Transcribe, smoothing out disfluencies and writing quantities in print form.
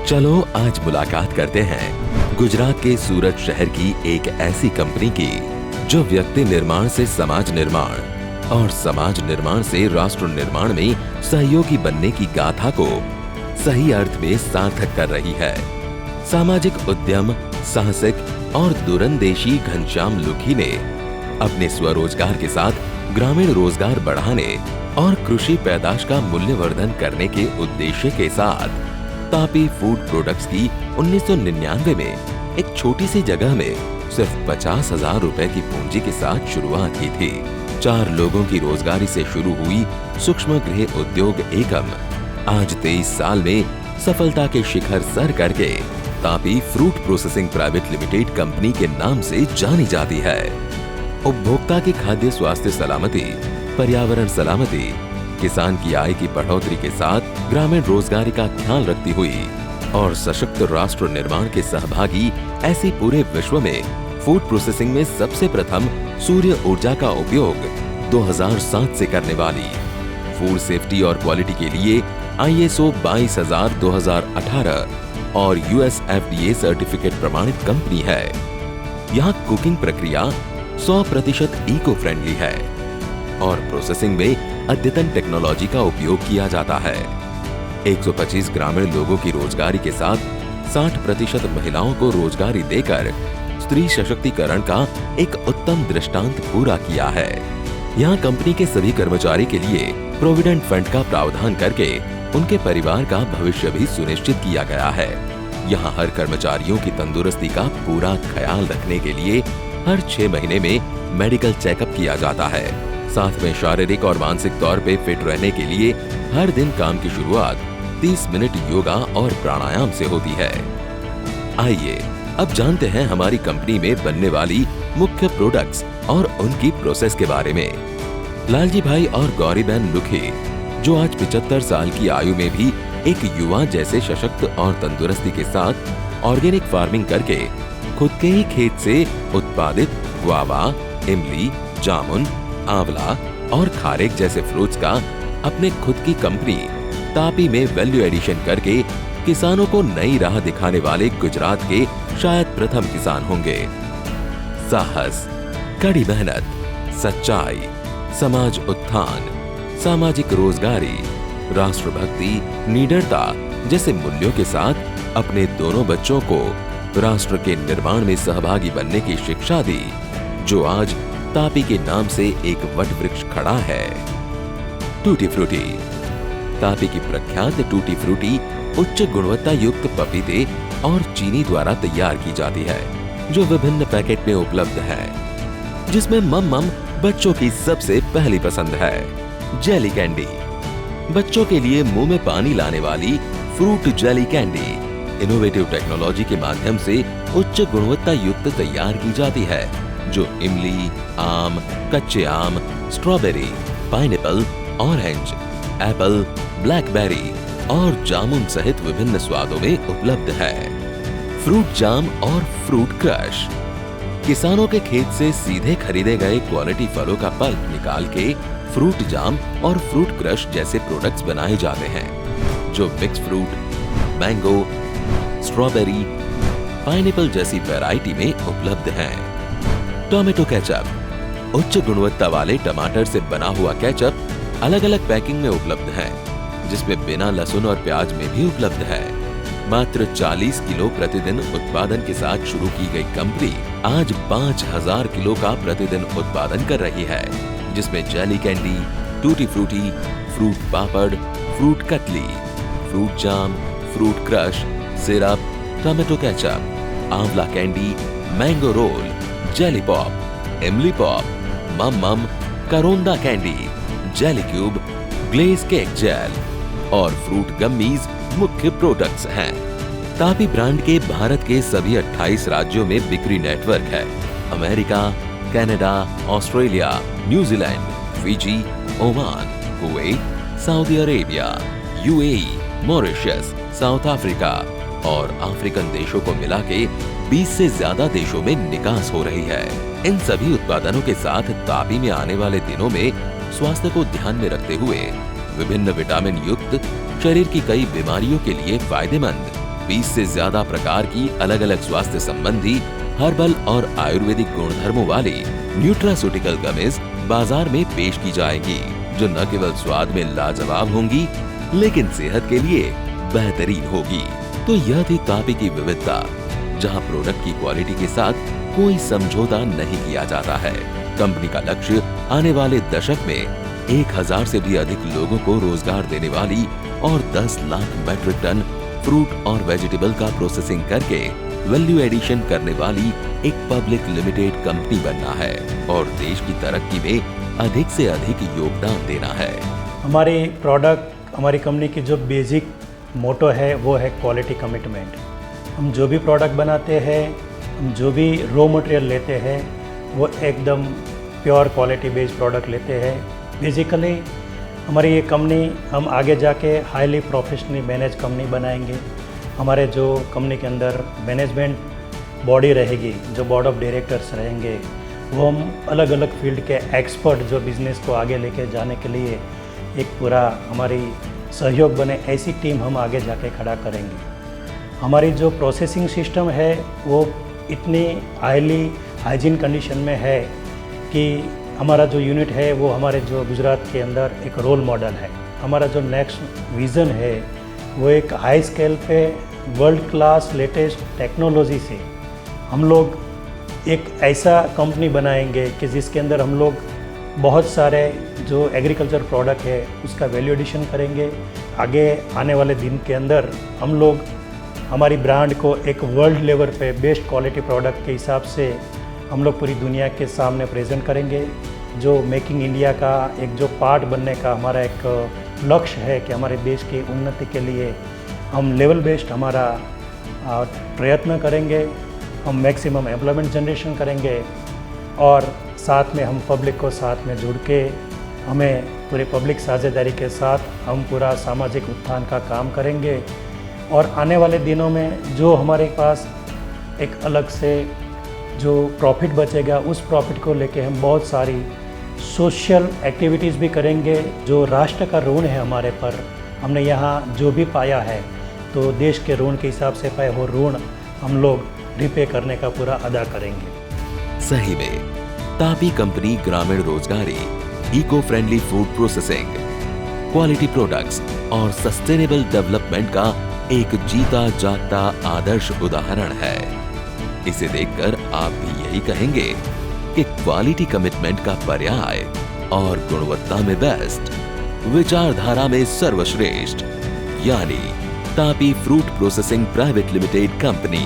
चलो आज मुलाकात करते हैं गुजरात के सूरत शहर की एक ऐसी कंपनी की जो व्यक्ति निर्माण से समाज निर्माण और समाज निर्माण से राष्ट्र निर्माण में सहयोगी बनने की गाथा को सही अर्थ में सार्थक कर रही है। सामाजिक उद्यम साहसिक और दूरंदेशी घनश्याम लुखी ने अपने स्वरोजगार के साथ ग्रामीण रोजगार बढ़ाने और कृषि पैदाश का मूल्यवर्धन करने के उद्देश्य के साथ तापी फूड प्रोडक्ट्स की 1999 में एक छोटी सी जगह में सिर्फ 50,000 रुपए की पूंजी के साथ शुरुआत की थी। 4 लोगों की रोजगारी से शुरू हुई सूक्ष्म गृह उद्योग एकम आज 23 साल में सफलता के शिखर सर करके Tapi fruit processing private limited company के नाम से जानी जाती है। उपभोक्ता की खाद्य स्वास्थ्य सलामती, पर्यावरण सलामती, किसान की आय की बढ़ोतरी के साथ ग्रामीण रोजगारी का ख्याल रखती हुई और सशक्त राष्ट्र निर्माण के सहभागी ऐसी पूरे विश्व में फूड प्रोसेसिंग में सबसे प्रथम सूर्य ऊर्जा का उपयोग 2007 से करने वाली फूड सेफ्टी और क्वालिटी के लिए ISO 22000-2018 और US FDA सर्टिफिकेट प्रमाणित कंपनी है। यहाँ कुकिंग प्रक्रिया 100% इको फ्रेंडली है और प्रोसेसिंग में अद्यतन टेक्नोलॉजी का उपयोग किया जाता है। 125 ग्रामीण लोगों की रोजगारी के साथ 60% महिलाओं को रोजगारी देकर स्त्री सशक्तिकरण का एक उत्तम दृष्टांत पूरा किया है। यहाँ कंपनी के सभी कर्मचारी के लिए प्रोविडेंट फंड का प्रावधान करके उनके परिवार का भविष्य भी सुनिश्चित किया गया है। यहाँ हर कर्मचारियों की तंदुरुस्ती का पूरा ख्याल रखने के लिए हर 6 महीने में मेडिकल चेकअप किया जाता है। साथ में शारीरिक और मानसिक तौर पे फिट रहने के लिए हर दिन काम की शुरुआत 30 मिनट योगा और प्राणायाम से होती है। आइए अब जानते हैं हमारी कंपनी में बनने वाली मुख्य प्रोडक्ट्स और उनकी प्रोसेस के बारे में। लालजी भाई और गौरीबेन लुखी जो आज 75 साल की आयु में भी एक युवा जैसे सशक्त और तंदुरुस्ती के साथ ऑर्गेनिक फार्मिंग करके खुद के ही खेत से उत्पादित गुआवा, इमली, जामुन, आंवला और खारेक जैसे फ्रूट्स का अपने खुद की कंपनी तापी में वैल्यू एडिशन करके किसानों को नई राह दिखाने वाले गुजरात के शायद प्रथम किसान होंगे। साहस, कड़ी मेहनत, सच्चाई, समाज उत्थान, सामाजिक रोजगारी, राष्ट्रभक्ति, निडरता जैसे मूल्यों के साथ अपने दोनों बच्चों को राष्ट्र के निर्माण में सहभागी बनने की शिक्षा दी, जो आज तापी के नाम से एक वट वृक्ष खड़ा है। Tutti frutti. तापी की प्रख्यात टूटी फ्रूटी उच्च गुणवत्ता युक्त पपीते और चीनी द्वारा तैयार की जाती है, जो विभिन्न पैकेट में उपलब्ध है, जिसमें मम बच्चों की सबसे पहली पसंद है। जेली कैंडी, बच्चों के लिए मुंह में पानी लाने वाली fruit jelly candy innovative technology के माध्यम से उच्च गुणवत्ता युक्त तैयार की जाती है, जो इमली, आम, कच्चे आम, strawberry, pineapple, orange, Apple, blackberry और जामुन सहित विभिन्न स्वादों में उपलब्ध है। फ्रूट जाम और फ्रूट क्रश, किसानों के खेत से सीधे खरीदे गए क्वालिटी फलों का पल्प निकाल के फ्रूट जाम और फ्रूट क्रश जैसे प्रोडक्ट्स बनाए जाते हैं, जो mix fruit, mango, strawberry, pineapple जैसी वैरायटी में उपलब्ध हैं। टोमेटो केचप, उच्च गुणवत्ता वाले टमाटर से बना हुआ केचप अलग अलग पैकिंग में उपलब्ध है, जिसमें बिना लहसुन और प्याज में भी उपलब्ध है। मात्र 40 किलो प्रतिदिन उत्पादन के साथ शुरू की गई कंपनी आज 5000 किलो का प्रतिदिन उत्पादन कर रही है, जिसमें jelly candy, tutti frutti, fruit papad, fruit katli, fruit jam, fruit crush, syrup, tomato ketchup, amla candy, mango roll, jelly pop, imli pop, मम मम, karonda candy, jelly cube, glaze cake gel और फ्रूट गम्मीज मुख्य प्रोडक्ट्स हैं। तापी ब्रांड के भारत के सभी 28 राज्यों में बिक्री नेटवर्क है। America, Canada, Australia, New Zealand, Fiji, Oman, Kuwait, Saudi Arabia, UAE, Mauritius, south Africa और अफ्रीकन देशों को मिला के 20 से ज्यादा देशों में निकास हो रही है। इन सभी उत्पादनों के साथ तापी में आने वाले दिनों में स्वास्थ्य को ध्यान में रखते हुए विभिन्न विटामिन युक्त, शरीर की कई बीमारियों के लिए फायदेमंद 20 से ज्यादा प्रकार की अलग अलग स्वास्थ्य संबंधी हर्बल और आयुर्वेदिक गुणधर्मों वाली न्यूट्रास्यूटिकल गमीज बाजार में पेश की जाएगी, जो न केवल स्वाद में लाजवाब होंगी, लेकिन सेहत के लिए बेहतरीन होगी। तो यह थी तापी की विविधता, जहां प्रोडक्ट की क्वालिटी के साथ कोई समझौता नहीं किया जाता है। कंपनी का लक्ष्य आने वाले दशक में 1000 से भी अधिक लोगों को रोजगार देने वाली और 10 लाख मैट्रिक टन फ्रूट और वेजिटेबल का प्रोसेसिंग करके वैल्यू एडिशन करने वाली एक पब्लिक लिमिटेड कंपनी बनना है और देश की तरक्की में अधिक से अधिक योगदान देना है। हमारे प्रोडक्ट, हमारी कंपनी की जो बेसिक मोटो है वो है क्वालिटी कमिटमेंट। हम जो भी प्रोडक्ट बनाते हैं, हम जो भी रॉ मटेरियल लेते हैं, वो एकदम प्योर क्वालिटी बेस्ड प्रोडक्ट लेते हैं। बेसिकली हमारी ये कंपनी, हम आगे जाके हाईली प्रोफेशनली मैनेज कंपनी बनाएंगे। हमारे जो कंपनी के अंदर मैनेजमेंट बॉडी रहेगी, जो बोर्ड ऑफ डायरेक्टर्स रहेंगे, वो हम अलग अलग फील्ड के एक्सपर्ट जो बिज़नेस को आगे लेके जाने के लिए एक पूरा हमारी सहयोग बने, ऐसी टीम हम आगे जाके खड़ा करेंगे। हमारी जो प्रोसेसिंग सिस्टम है वो इतनी हाईली हाइजीन कंडीशन में है कि हमारा जो यूनिट है वो हमारे जो गुजरात के अंदर एक रोल मॉडल है। हमारा जो नेक्स्ट विज़न है वो एक हाई स्केल पे वर्ल्ड क्लास लेटेस्ट टेक्नोलॉजी से हम लोग एक ऐसा कंपनी बनाएंगे कि जिसके अंदर हम लोग बहुत सारे जो एग्रीकल्चर प्रोडक्ट है उसका वैल्यू एडिशन करेंगे। आगे आने वाले दिन के अंदर हम लोग हमारी ब्रांड को एक वर्ल्ड लेवल पे बेस्ट क्वालिटी प्रोडक्ट के हिसाब से हम लोग पूरी दुनिया के सामने प्रेजेंट करेंगे। जो मेकिंग इंडिया का एक जो पार्ट बनने का हमारा एक लक्ष्य है कि हमारे देश की उन्नति के लिए हम लेवल बेस्ड हमारा प्रयत्न करेंगे, हम मैक्सिमम एम्प्लॉयमेंट जनरेशन करेंगे और साथ में हम पब्लिक को साथ में जुड़ के हमें पूरी पब्लिक साझेदारी के साथ हम पूरा सामाजिक उत्थान का काम करेंगे। और आने वाले दिनों में जो हमारे पास एक अलग से जो प्रॉफिट बचेगा, उस प्रॉफिट को लेके हम बहुत सारी सोशल एक्टिविटीज़ भी करेंगे। जो राष्ट्र का ऋण है हमारे पर, हमने यहाँ जो भी पाया है तो देश के ऋण के हिसाब से पाए वो ऋण हम लोग रिपे करने का पूरा अदा करेंगे। सही में तापी कंपनी ग्रामीण रोजगारी, eco friendly food processing, quality products और सस्टेनेबल डेवलपमेंट का एक जीता जागता आदर्श उदाहरण है। इसे देखकर आप भी यही कहेंगे कि क्वालिटी कमिटमेंट का पर्याय और गुणवत्ता में बेस्ट, विचारधारा में सर्वश्रेष्ठ, यानी Tapi fruit processing private limited company.